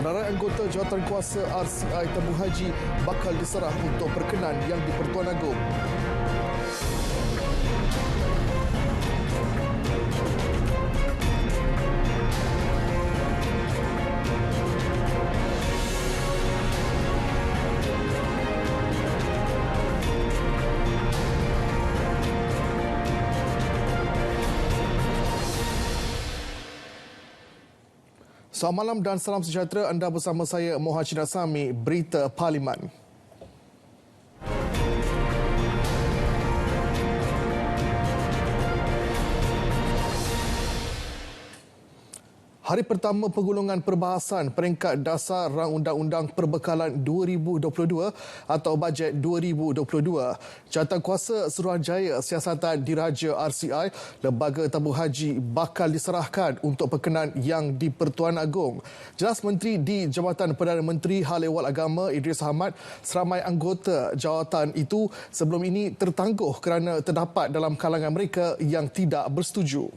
Senarai anggota Jawatankuasa RCI tabung haji bakal diserah untuk perkenan yang di-Pertuan Agong. Selamat malam dan salam sejahtera. Anda bersama saya Mohacin Asami, Berita Parlimen. Hari pertama penggulungan perbahasan peringkat dasar Rang Undang-Undang Perbekalan 2022 atau Bajet 2022. Jawatankuasa Suruhanjaya Siasatan Diraja RCI, Lembaga Tabung Haji bakal diserahkan untuk perkenan yang di-Pertuan Agong. Jelas Menteri di Jabatan Perdana Menteri Hal Ehwal Agama Idris Ahmad, seramai anggota jawatan itu sebelum ini tertangguh kerana terdapat dalam kalangan mereka yang tidak bersetuju.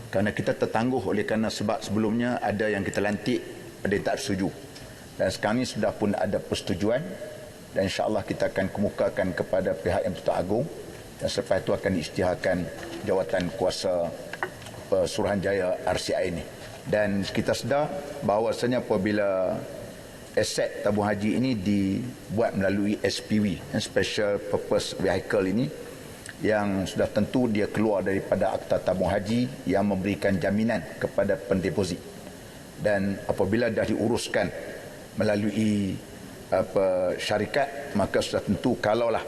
Kerana kita tertangguh oleh kerana sebab sebelumnya ada yang kita lantik ada yang tak setuju. Dan sekarang ini sudah pun ada persetujuan dan insya-Allah kita akan kemukakan kepada pihak yang Pertuan Agong dan selepas itu akan diisytiharkan jawatan kuasa Suruhanjaya RCI ini. Dan kita sedar bahawasanya apabila aset tabung haji ini dibuat melalui SPV, Special Purpose Vehicle ini, yang sudah tentu dia keluar daripada Akta Tabung Haji yang memberikan jaminan kepada pendeposit. Dan apabila dah diuruskan melalui syarikat, maka sudah tentu kalaulah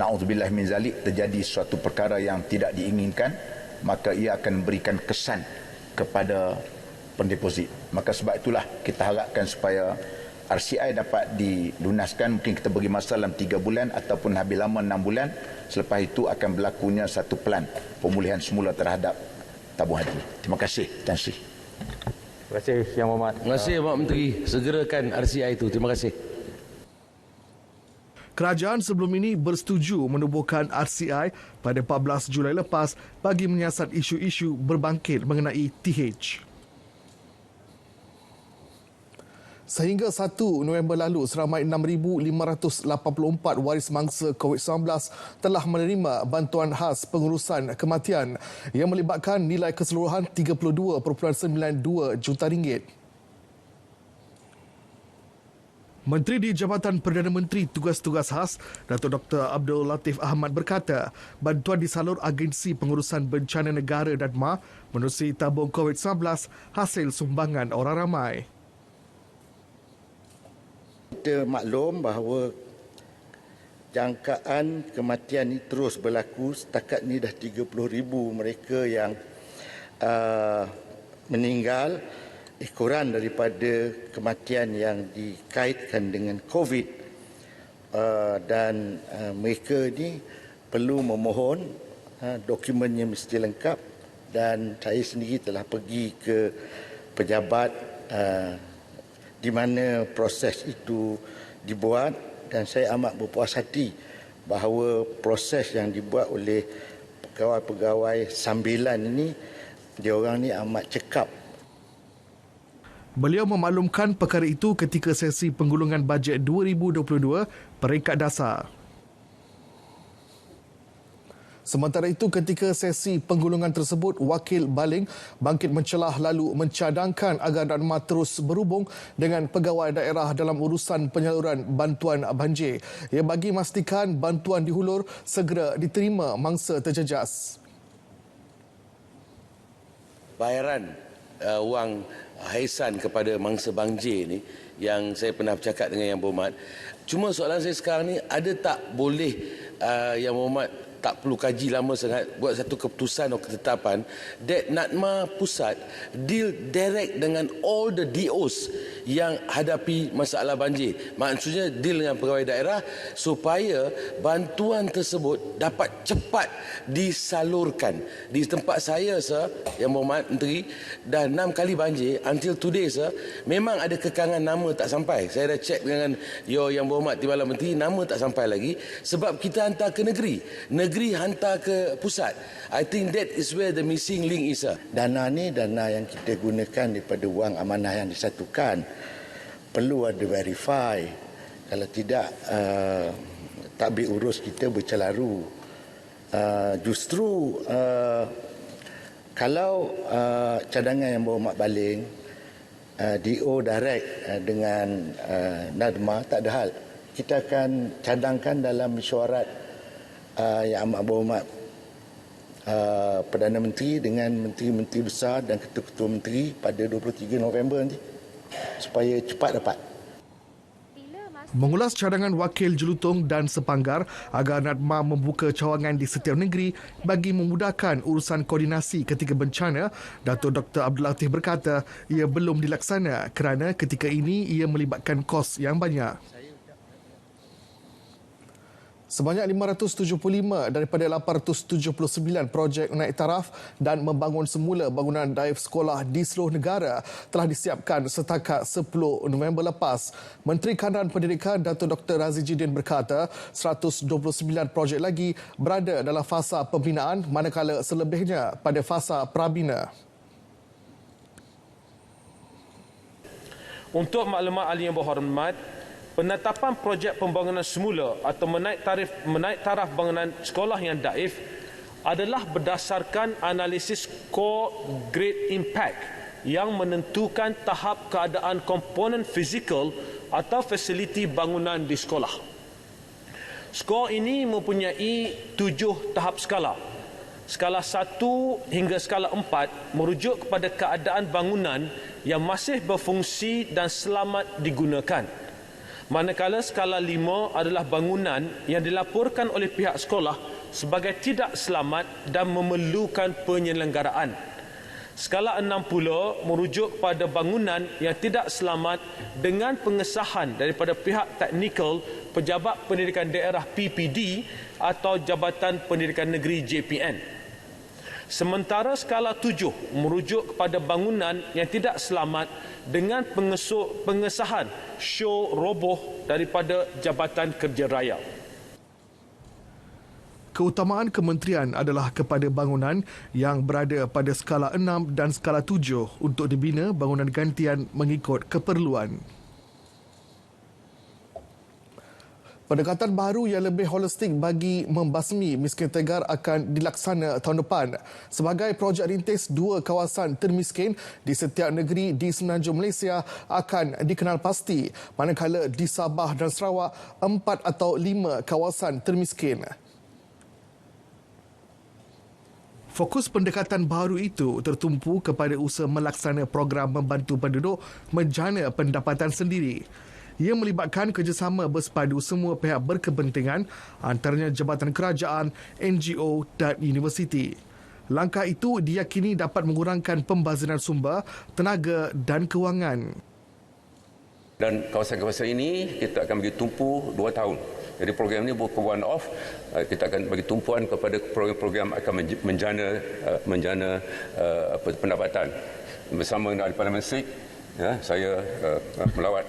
na'udzubillah min zalik terjadi suatu perkara yang tidak diinginkan, maka ia akan memberikan kesan kepada pendeposit. Maka sebab itulah kita harapkan supaya RCI dapat dilunaskan. Mungkin kita beri masa dalam 3 bulan ataupun habis lama 6 bulan. Selepas itu akan berlakunya satu pelan pemulihan semula terhadap tabung haji. Terima kasih, Tan Sri. Terima kasih Yang Berhormat. Terima kasih Pak Menteri. Segerakan RCI itu. Terima kasih. Kerajaan sebelum ini bersetuju menubuhkan RCI pada 14 Julai lepas bagi menyiasat isu-isu berbangkit mengenai TH. Sehingga 1 November lalu, seramai 6,584 waris mangsa COVID-19 telah menerima bantuan khas pengurusan kematian yang melibatkan nilai keseluruhan RM32.92 juta. Menteri di Jabatan Perdana Menteri Tugas-Tugas Khas, Datuk Dr. Abdul Latif Ahmad berkata, bantuan disalur Agensi Pengurusan Bencana Negara DADMA menerusi tabung COVID-19 hasil sumbangan orang ramai. Kita maklum bahawa jangkaan kematian ini terus berlaku. Setakat ini dah 30,000 mereka yang meninggal, kurang daripada kematian yang dikaitkan dengan COVID. Dan mereka ini perlu memohon dokumennya mesti lengkap, dan saya sendiri telah pergi ke pejabat di mana proses itu dibuat, dan saya amat berpuas hati bahawa proses yang dibuat oleh pegawai-pegawai sambilan ini, diorang ni amat cekap. Beliau memaklumkan perkara itu ketika sesi penggulungan bajet 2022 peringkat dasar. Sementara itu, ketika sesi penggulungan tersebut, Wakil Baling bangkit mencelah lalu mencadangkan agar DADMA terus berhubung dengan pegawai daerah dalam urusan penyaluran bantuan banjir. Ia bagi memastikan bantuan dihulur segera diterima mangsa terjejas. Bayaran wang haisan kepada mangsa banjir ni yang saya pernah bercakap dengan Yang Berhormat. Cuma soalan saya sekarang ni, ada tak boleh Yang Berhormat tak perlu kaji lama sangat, buat satu keputusan atau ketetapan that NADMA pusat deal direct dengan all the DOs yang hadapi masalah banjir. Maksudnya deal dengan pegawai daerah supaya bantuan tersebut dapat cepat disalurkan. Di tempat saya, Sir, Yang Berhormat Menteri, dah 6 kali banjir until today, Sir, memang ada kekangan nama tak sampai. Saya dah check dengan Yang Berhormat Timbalan Menteri, nama tak sampai lagi sebab kita hantar ke negeri negeri hantar ke pusat. I think that is where the missing link is. Dana ni dana yang kita gunakan daripada wang amanah yang disatukan. Perlu ada verify. Kalau tidak, takbir urus kita bercelaru. Justru kalau cadangan yang berhormat baling DO direct dengan Nadma, tak ada hal. Kita akan cadangkan dalam mesyuarat yang amat berhormat Perdana Menteri dengan menteri-menteri besar dan ketua-ketua menteri pada 23 November nanti supaya cepat dapat. Mengulas cadangan Wakil Jelutong dan Sepanggar agar Nadma membuka cawangan di setiap negeri bagi memudahkan urusan koordinasi ketika bencana, Datuk Dr. Abdul Latif berkata ia belum dilaksana kerana ketika ini ia melibatkan kos yang banyak. Sebanyak 575 daripada 879 projek naik taraf dan membangun semula bangunan daif sekolah di seluruh negara telah disiapkan setakat 10 November lepas. Menteri Kanan Pendidikan Datuk Dr. Razijidin berkata 129 projek lagi berada dalam fasa pembinaan manakala selebihnya pada fasa prabina. Untuk maklumat ahli yang berhormat, penetapan projek pembangunan semula atau menaik taraf bangunan sekolah yang daif adalah berdasarkan analisis core grade impact yang menentukan tahap keadaan komponen fizikal atau fasiliti bangunan di sekolah. Skor ini mempunyai 7 tahap skala. Skala 1 hingga skala 4 merujuk kepada keadaan bangunan yang masih berfungsi dan selamat digunakan. Manakala skala 5 adalah bangunan yang dilaporkan oleh pihak sekolah sebagai tidak selamat dan memerlukan penyelenggaraan. Skala 6 pula merujuk pada bangunan yang tidak selamat dengan pengesahan daripada pihak teknikal Pejabat Pendidikan Daerah PPD atau Jabatan Pendidikan Negeri JPN. Sementara skala 7 merujuk kepada bangunan yang tidak selamat dengan pengesahan show roboh daripada Jabatan Kerja Raya. Keutamaan kementerian adalah kepada bangunan yang berada pada skala 6 dan skala 7 untuk dibina bangunan gantian mengikut keperluan. Pendekatan baru yang lebih holistik bagi membasmi miskin tegar akan dilaksana tahun depan sebagai projek rintis 2 kawasan termiskin di setiap negeri di semenanjung Malaysia akan dikenal pasti, manakala di Sabah dan Sarawak 4 atau 5 kawasan termiskin. Fokus pendekatan baru itu tertumpu kepada usaha melaksana program membantu penduduk menjana pendapatan sendiri. Ia melibatkan kerjasama bersepadu semua pihak berkepentingan antaranya jabatan kerajaan, NGO dan universiti. Langkah itu diyakini dapat mengurangkan pembaziran sumber, tenaga dan kewangan. Dan kawasan-kawasan ini kita akan bagi tumpu 2 tahun. Jadi program ini bukan one off, kita akan bagi tumpuan kepada program-program akan menjana pendapatan. Bersama dengan Parlimen SIG, ya, saya melawat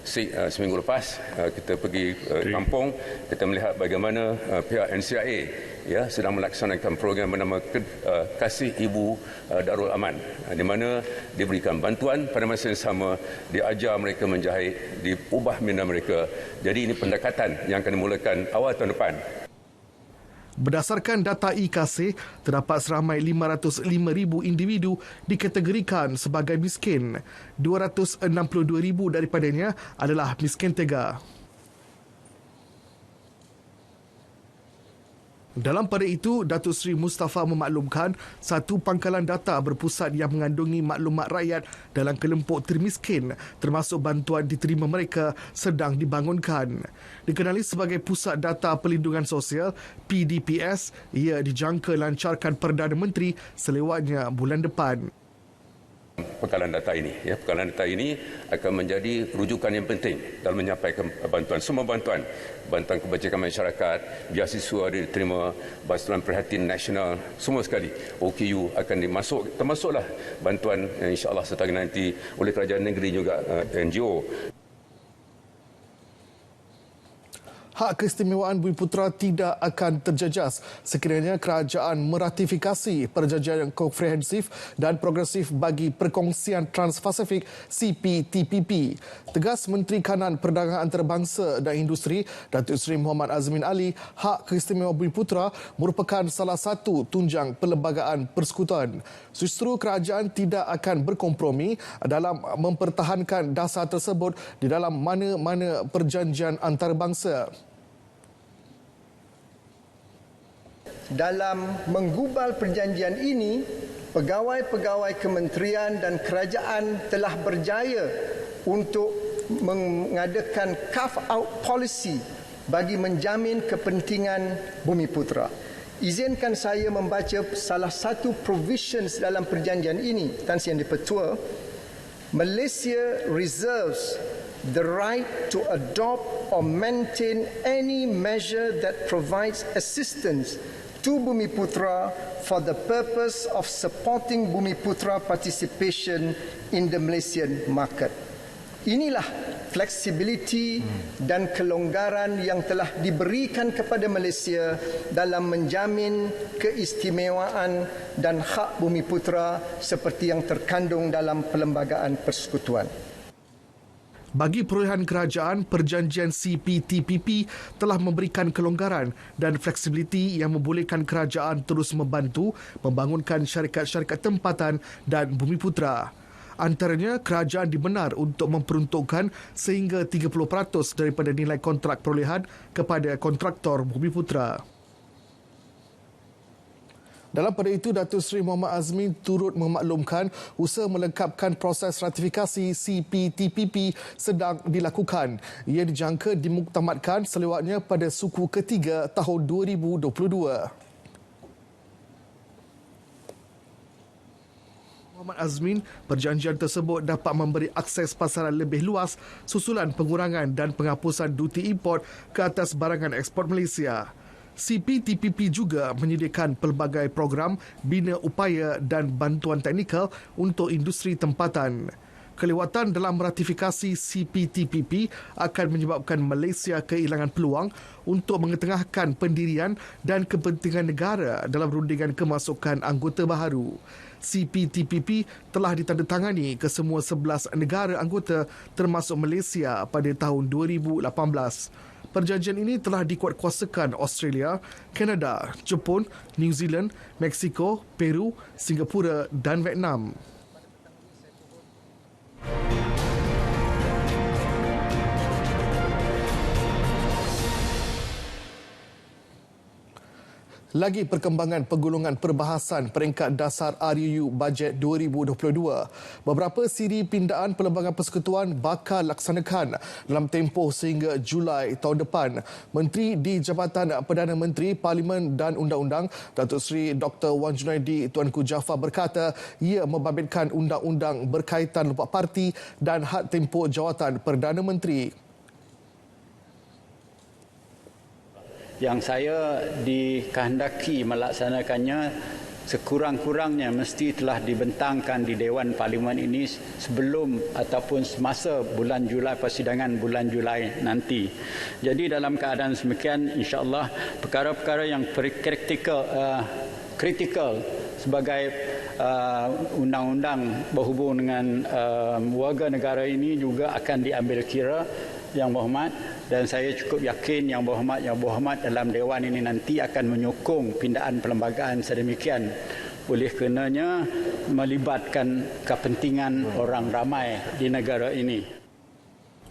SIG seminggu lepas, kita pergi kampung, kita melihat bagaimana pihak NCIA ya sedang melaksanakan program bernama Kasih Ibu Darul Aman, di mana diberikan bantuan pada masa yang sama, diajar mereka menjahit, diubah minda mereka. Jadi ini pendekatan yang akan dimulakan awal tahun depan. Berdasarkan data IKASE, terdapat seramai 505,000 individu dikategorikan sebagai miskin. 262,000 daripadanya adalah miskin tegar. Dalam pada itu, Datuk Seri Mustafa memaklumkan satu pangkalan data berpusat yang mengandungi maklumat rakyat dalam kelompok termiskin termasuk bantuan diterima mereka sedang dibangunkan. Dikenali sebagai Pusat Data Perlindungan Sosial, PDPS, ia dijangka lancarkan Perdana Menteri selewatnya bulan depan. Pekalan data ini, ya, pekalan data ini akan menjadi rujukan yang penting dalam menyampaikan bantuan, semua bantuan kebajikan masyarakat, beasiswa diterima, bantuan perhatian nasional, semua sekali. OKU akan termasuklah bantuan insya-Allah setahun nanti oleh kerajaan negeri juga NGO. Hak keistimewaan Bumiputera tidak akan terjejas sekiranya kerajaan meratifikasi perjanjian komprehensif dan progresif bagi perkongsian Trans-Pasifik CPTPP. Tegas Menteri Kanan Perdagangan Antarabangsa dan Industri Datuk Seri Muhammad Azmin Ali, hak keistimewaan Bumiputera merupakan salah satu tunjang perlembagaan persekutuan. Justru kerajaan tidak akan berkompromi dalam mempertahankan dasar tersebut di dalam mana-mana perjanjian antarabangsa. Dalam menggubal perjanjian ini, pegawai-pegawai kementerian dan kerajaan telah berjaya untuk mengadakan carve-out policy bagi menjamin kepentingan Bumiputera. Izinkan saya membaca salah satu provisions dalam perjanjian ini, Tan Sri Yang di-Pertua. Malaysia reserves the right to adopt or maintain any measure that provides assistance to Bumiputera for the purpose of supporting Bumiputera participation in the Malaysian market. Inilah fleksibiliti dan kelonggaran yang telah diberikan kepada Malaysia dalam menjamin keistimewaan dan hak Bumiputera seperti yang terkandung dalam Perlembagaan Persekutuan. Bagi perolehan kerajaan, perjanjian CPTPP telah memberikan kelonggaran dan fleksibiliti yang membolehkan kerajaan terus membantu membangunkan syarikat-syarikat tempatan dan Bumiputera. Antaranya, kerajaan dibenar untuk memperuntukkan sehingga 30% daripada nilai kontrak perolehan kepada kontraktor Bumiputera. Dalam pada itu, Datuk Seri Muhammad Azmin turut memaklumkan usaha melengkapkan proses ratifikasi CPTPP sedang dilakukan. Ia dijangka dimuktamadkan selewatnya pada suku ketiga tahun 2022. Muhammad Azmin, perjanjian tersebut dapat memberi akses pasaran lebih luas susulan pengurangan dan penghapusan duty import ke atas barangan ekspor Malaysia. CPTPP juga menyediakan pelbagai program bina upaya dan bantuan teknikal untuk industri tempatan. Kelewatan dalam ratifikasi CPTPP akan menyebabkan Malaysia kehilangan peluang untuk mengetengahkan pendirian dan kepentingan negara dalam rundingan kemasukan anggota baharu. CPTPP telah ditandatangani ke semua 11 negara anggota termasuk Malaysia pada tahun 2018. Perjanjian ini telah dikuatkuasakan Australia, Kanada, Jepun, New Zealand, Mexico, Peru, Singapura dan Vietnam. Lagi perkembangan penggolongan perbahasan peringkat dasar RUU Bajet 2022. Beberapa siri pindaan Perlembagaan Persekutuan bakal laksanakan dalam tempoh sehingga Julai tahun depan. Menteri di Jabatan Perdana Menteri, Parlimen dan Undang-Undang, Datuk Seri Dr. Wan Junaidi Tuanku Jaafar berkata ia membabitkan undang-undang berkaitan lupa parti dan had tempoh jawatan Perdana Menteri. Yang saya dikehendaki melaksanakannya sekurang-kurangnya mesti telah dibentangkan di Dewan Parlimen ini sebelum ataupun semasa bulan Julai, persidangan bulan Julai nanti. Jadi dalam keadaan semikian, insya-Allah perkara-perkara yang kritikal sebagai undang-undang berhubung dengan warga negara ini juga akan diambil kira, Yang Berhormat, dan saya cukup yakin Yang Berhormat dalam Dewan ini nanti akan menyokong pindaan perlembagaan sedemikian. Oleh kerenanya melibatkan kepentingan orang ramai di negara ini.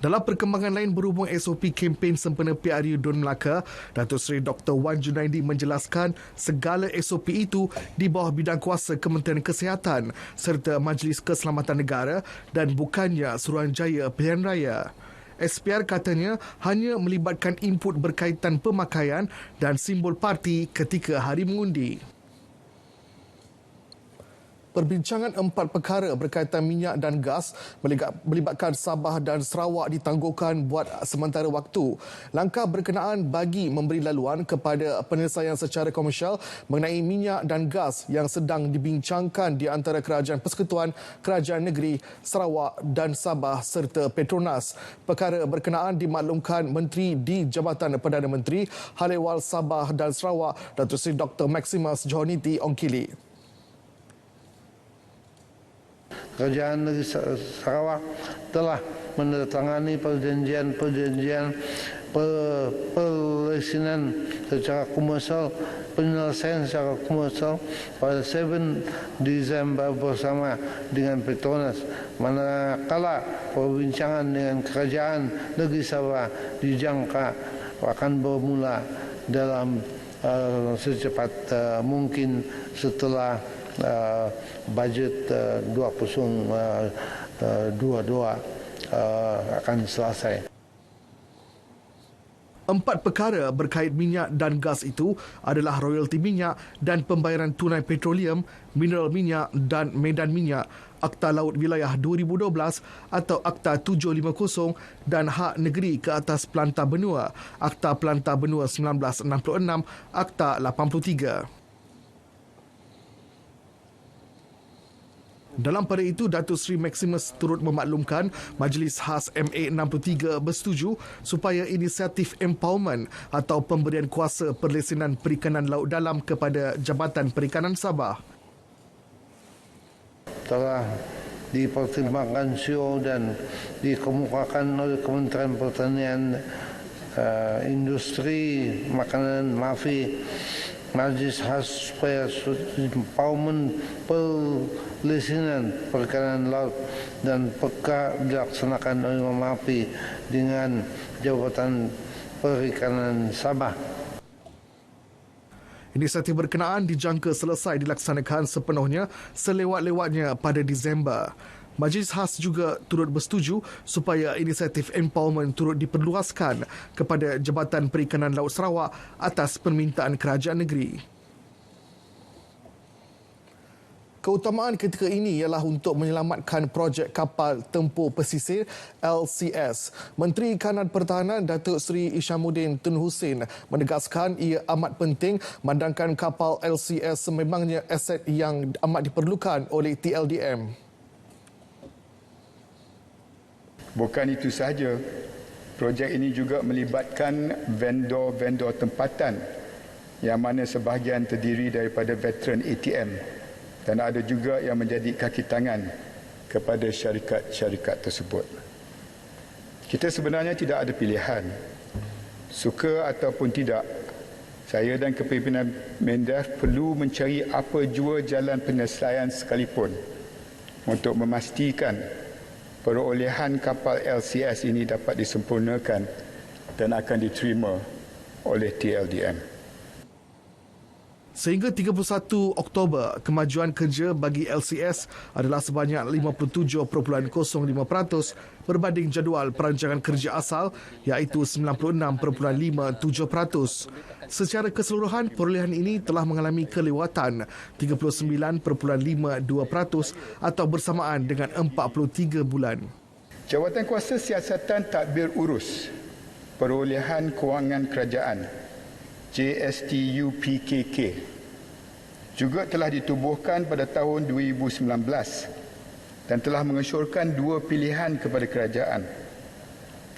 Dalam perkembangan lain berhubung SOP kempen sempena PRU Dun Melaka, Datuk Seri Dr. Wan Junaidi menjelaskan segala SOP itu di bawah bidang kuasa Kementerian Kesihatan serta Majlis Keselamatan Negara dan bukannya Suruhanjaya Pilihan Raya. SPR katanya hanya melibatkan input berkaitan pemakaian dan simbol parti ketika hari mengundi. Perbincangan 4 perkara berkaitan minyak dan gas melibatkan Sabah dan Sarawak ditangguhkan buat sementara waktu. Langkah berkenaan bagi memberi laluan kepada penyelesaian secara komersial mengenai minyak dan gas yang sedang dibincangkan di antara Kerajaan Persekutuan, Kerajaan Negeri Sarawak dan Sabah serta Petronas. Perkara berkenaan dimaklumkan Menteri di Jabatan Perdana Menteri, Hal Ehwal Sabah dan Sarawak, Datuk Seri Dr. Maximus Johannity Ongkili. Kerajaan Negeri Sarawak telah menandatangani perjanjian perlesinan secara komersial, penyelesaian secara komersial pada 7 Disember bersama dengan Petronas. Manakala perbincangan dengan Kerajaan Negeri Sabah dijangka akan bermula dalam secepat mungkin setelah bajet 2022 akan selesai. 4 perkara berkait minyak dan gas itu adalah royalti minyak dan pembayaran tunai petroleum, mineral minyak dan medan minyak, Akta Laut Wilayah 2012 atau Akta 750 dan hak negeri ke atas pelantar benua, Akta Pelantar Benua 1966, Akta 83. Dalam pada itu, Datuk Seri Maximus turut memaklumkan Majlis Khas MA63 bersetuju supaya inisiatif empowerment atau pemberian kuasa perlesenan perikanan laut dalam kepada Jabatan Perikanan Sabah telah dipertimbangkan CEO dan dikemukakan oleh Kementerian Pertanian, Industri Makanan Mafi, Majlis Khas supaya empowerment perlesenan perikanan laut dan peka dilaksanakan oleh MAPI dengan Jabatan Perikanan Sabah. Inisiatif berkenaan dijangka selesai dilaksanakan sepenuhnya selewat-lewatnya pada Disember. Majlis Khas juga turut bersetuju supaya inisiatif empowerment turut diperluaskan kepada Jabatan Perikanan Laut Sarawak atas permintaan kerajaan negeri. Keutamaan ketika ini ialah untuk menyelamatkan projek kapal tempur pesisir LCS. Menteri Kanan Pertahanan Datuk Seri Ishamuddin Tun Hussein menegaskan ia amat penting memandangkan kapal LCS sememangnya aset yang amat diperlukan oleh TLDM. Bukan itu sahaja, projek ini juga melibatkan vendor-vendor tempatan yang mana sebahagian terdiri daripada veteran ATM dan ada juga yang menjadi kaki tangan kepada syarikat-syarikat tersebut. Kita sebenarnya tidak ada pilihan. Suka ataupun tidak, saya dan kepimpinan MINDEF perlu mencari apa jua jalan penyelesaian sekalipun untuk memastikan perolehan kapal LCS ini dapat disempurnakan dan akan diterima oleh TLDM. Sehingga 31 Oktober, kemajuan kerja bagi LCS adalah sebanyak 57.05% berbanding jadual perancangan kerja asal iaitu 96.57%. Secara keseluruhan, perolehan ini telah mengalami kelewatan 39.52% atau bersamaan dengan 43 bulan. Jawatan Kuasa Siasatan Tadbir Urus Perolehan Kewangan Kerajaan JSTU-PKK juga telah ditubuhkan pada tahun 2019 dan telah mengesyorkan 2 pilihan kepada kerajaan,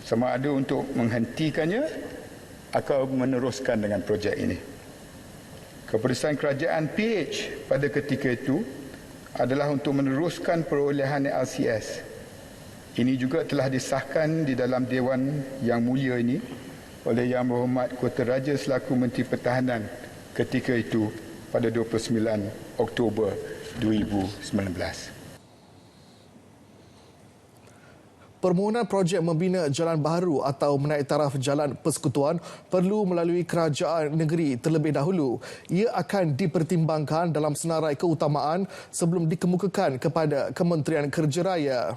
sama ada untuk menghentikannya atau meneruskan dengan projek ini. Keputusan kerajaan PH pada ketika itu adalah untuk meneruskan perolehan LCS. Ini juga telah disahkan di dalam Dewan Yang Mulia ini oleh Yang Berhormat Kota Raja selaku Menteri Pertahanan ketika itu pada 29 Oktober 2019. Permohonan projek membina jalan baharu atau menaik taraf jalan persekutuan perlu melalui kerajaan negeri terlebih dahulu. Ia akan dipertimbangkan dalam senarai keutamaan sebelum dikemukakan kepada Kementerian Kerja Raya.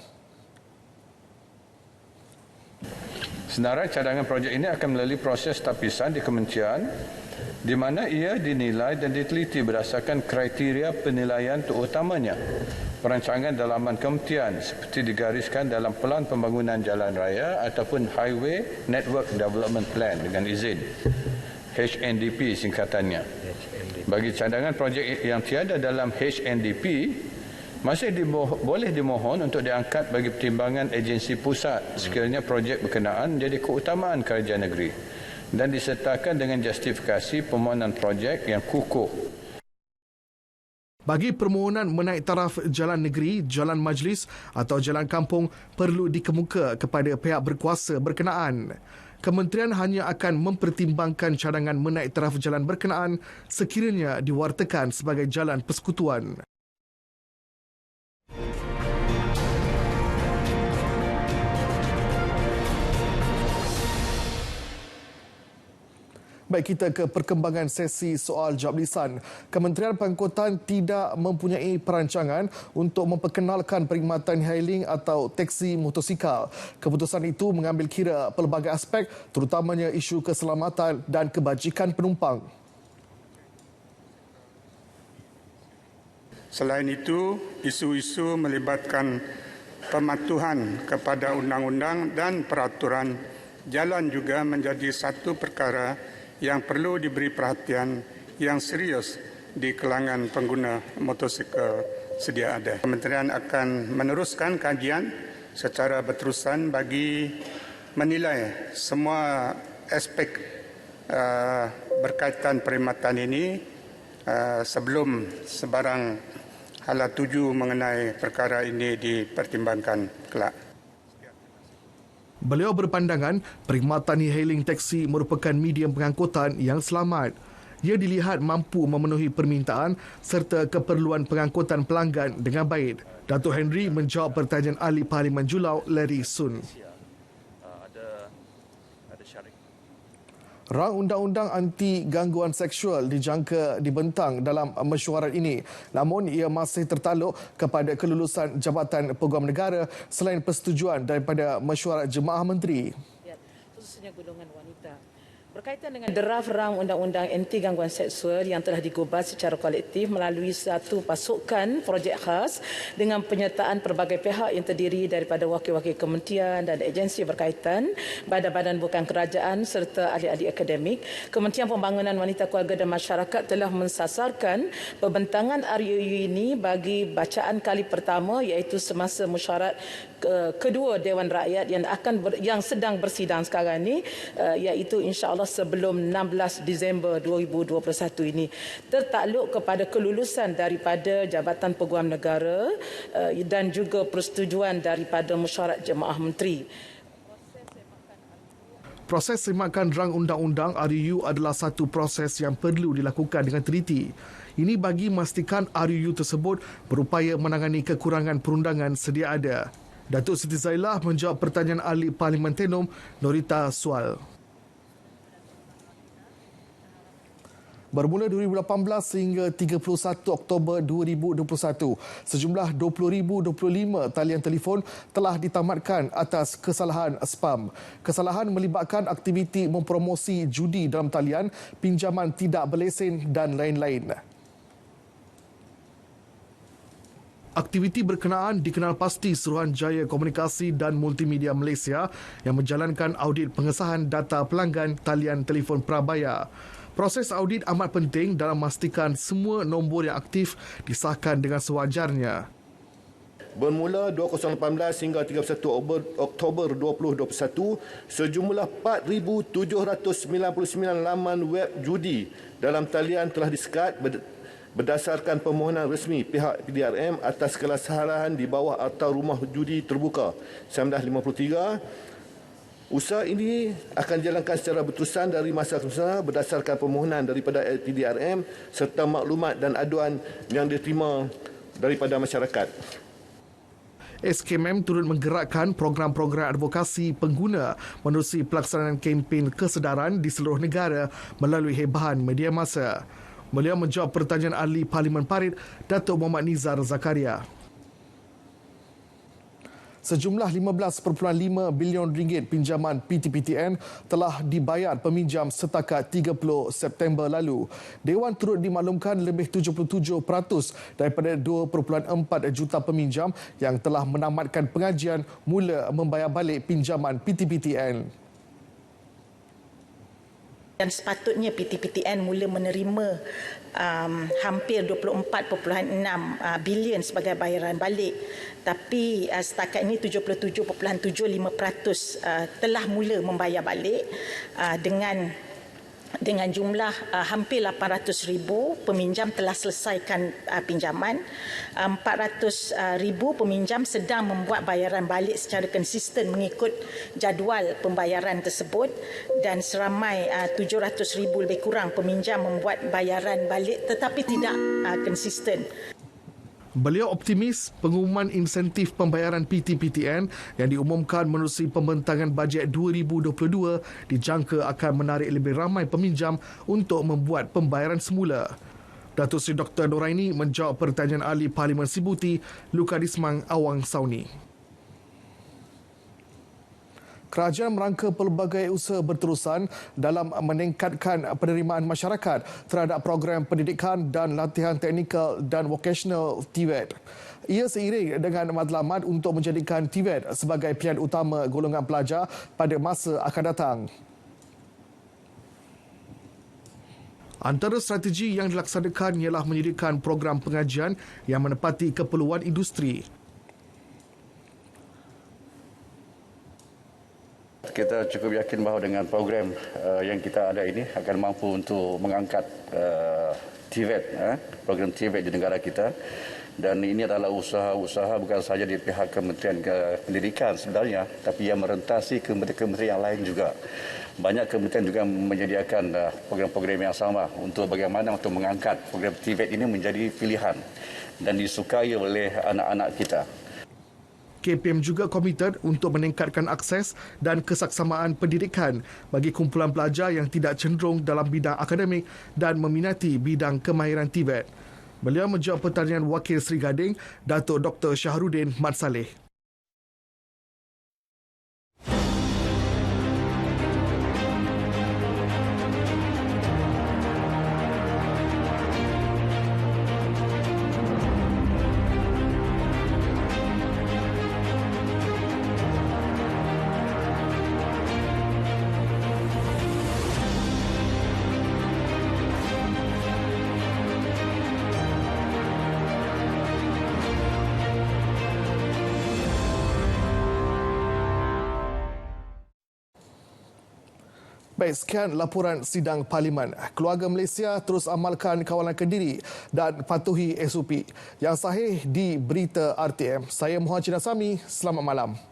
Senarai cadangan projek ini akan melalui proses tapisan di kementerian di mana ia dinilai dan diteliti berdasarkan kriteria penilaian terutamanya perancangan dalaman kementerian seperti digariskan dalam Pelan Pembangunan Jalan Raya ataupun Highway Network Development Plan dengan izin HNDP singkatannya. Bagi cadangan projek yang tiada dalam HNDP masih boleh dimohon untuk diangkat bagi pertimbangan agensi pusat sekiranya projek berkenaan menjadi keutamaan kerajaan negeri dan disertakan dengan justifikasi permohonan projek yang kukuh. Bagi permohonan menaik taraf jalan negeri, jalan majlis atau jalan kampung perlu dikemuka kepada pihak berkuasa berkenaan. Kementerian hanya akan mempertimbangkan cadangan menaik taraf jalan berkenaan sekiranya diwartakan sebagai jalan persekutuan. Baik, kita ke perkembangan sesi soal jawab lisan. Kementerian Pengangkutan tidak mempunyai perancangan untuk memperkenalkan perkhidmatan hailing atau teksi motosikal. Keputusan itu mengambil kira pelbagai aspek, terutamanya isu keselamatan dan kebajikan penumpang. Selain itu, isu-isu melibatkan pematuhan kepada undang-undang dan peraturan jalan juga menjadi satu perkara yang perlu diberi perhatian yang serius di kalangan pengguna motosikal sedia ada. Kementerian akan meneruskan kajian secara berterusan bagi menilai semua aspek berkaitan perkhidmatan ini sebelum sebarang hala tuju mengenai perkara ini dipertimbangkan kelak. Beliau berpandangan perkhidmatan e-hailing taksi merupakan medium pengangkutan yang selamat. Ia dilihat mampu memenuhi permintaan serta keperluan pengangkutan pelanggan dengan baik. Datuk Henry menjawab pertanyaan ahli Parlimen Julau Larry Sun. Rang undang-undang anti gangguan seksual dijangka dibentang dalam mesyuarat ini. Namun ia masih tertaluk kepada kelulusan Jabatan Peguam Negara selain persetujuan daripada mesyuarat Jemaah Menteri. Ya, khususnya golongan wanita. Berkaitan dengan draft rang undang-undang anti gangguan seksual yang telah digubah secara kolektif melalui satu pasukan projek khas dengan penyertaan pelbagai pihak yang terdiri daripada wakil-wakil kementerian dan agensi berkaitan, badan-badan bukan kerajaan serta ahli-ahli akademik, Kementerian Pembangunan Wanita, Keluarga dan Masyarakat telah mensasarkan pembentangan RUU ini bagi bacaan kali pertama iaitu semasa mesyuarat kedua Dewan Rakyat yang sedang bersidang sekarang ini, iaitu insya-Allah sebelum 16 Disember 2021 ini, tertakluk kepada kelulusan daripada Jabatan Peguam Negara dan juga persetujuan daripada mesyuarat Jemaah Menteri. Proses semakan rang undang-undang RUU adalah satu proses yang perlu dilakukan dengan teliti. Ini bagi memastikan RUU tersebut berupaya menangani kekurangan perundangan sedia ada. Datuk Siti Zailah menjawab pertanyaan ahli Parlimen Tenom Norita Sual. Bermula 2018 hingga 31 Oktober 2021, sejumlah 20,025 talian telefon telah ditamatkan atas kesalahan spam. Kesalahan melibatkan aktiviti mempromosi judi dalam talian, pinjaman tidak berlesen dan lain-lain. Aktiviti berkenaan dikenal pasti Suruhanjaya Komunikasi dan Multimedia Malaysia yang menjalankan audit pengesahan data pelanggan talian telefon prabaya. Proses audit amat penting dalam memastikan semua nombor yang aktif disahkan dengan sewajarnya. Bermula 2018 hingga 31 Oktober 2021, sejumlah 4,799 laman web judi dalam talian telah disekat berdasarkan permohonan resmi pihak PDRM atas kesalahan di bawah atau rumah judi terbuka 1953. Usaha ini akan dijalankan secara berterusan dari masa ke masa berdasarkan permohonan daripada PDRM serta maklumat dan aduan yang diterima daripada masyarakat. SKMM turut menggerakkan program-program advokasi pengguna menerusi pelaksanaan kempen kesedaran di seluruh negara melalui hebahan media masa. Beliau menjawab pertanyaan ahli Parlimen Parit, Datuk Muhammad Nizar Zakaria. Sejumlah 15.5 bilion ringgit pinjaman PTPTN telah dibayar peminjam setakat 30 September lalu. Dewan turut dimaklumkan lebih 77% daripada 2.4 juta peminjam yang telah menamatkan pengajian mula membayar balik pinjaman PTPTN. Dan sepatutnya PTPTN mula menerima hampir 24.6 bilion sebagai bayaran balik. Tapi setakat ini 77.75% telah mula membayar balik dengan jumlah hampir 800,000 peminjam telah selesaikan pinjaman. 400,000 peminjam sedang membuat bayaran balik secara konsisten mengikut jadual pembayaran tersebut dan seramai 700,000 lebih kurang peminjam membuat bayaran balik tetapi tidak konsisten. Beliau optimis pengumuman insentif pembayaran PTPTN yang diumumkan menerusi pembentangan bajet 2022 dijangka akan menarik lebih ramai peminjam untuk membuat pembayaran semula. Datuk Seri Dr. Noraini menjawab pertanyaan ahli Parlimen Sibuti, Lukadismang Awang Sauni. Kerajaan merangka pelbagai usaha berterusan dalam meningkatkan penerimaan masyarakat terhadap program pendidikan dan latihan teknikal dan vocational TVET. Ia seiring dengan matlamat untuk menjadikan TVET sebagai pilihan utama golongan pelajar pada masa akan datang. Antara strategi yang dilaksanakan ialah menyediakan program pengajian yang menepati keperluan industri. Kita cukup yakin bahawa dengan program yang kita ada ini akan mampu untuk mengangkat TVET, program TVET di negara kita. Dan ini adalah usaha-usaha bukan sahaja di pihak Kementerian Pendidikan sebenarnya, tapi yang merentasi kementerian yang lain juga. Banyak kementerian juga menyediakan program-program yang sama untuk bagaimana untuk mengangkat program TVET ini menjadi pilihan dan disukai oleh anak-anak kita. KPM juga komited untuk meningkatkan akses dan kesaksamaan pendidikan bagi kumpulan pelajar yang tidak cenderung dalam bidang akademik dan meminati bidang kemahiran TVET. Beliau menjawab pertanyaan Wakil Seri Gading, Datuk Dr. Syahrudin Mat Saleh. Baik, sekian laporan sidang Parlimen. Keluarga Malaysia terus amalkan kawalan Kendiri dan patuhi SOP. Yang sahih di Berita RTM. Saya Muhammad Cina Sami. Selamat malam.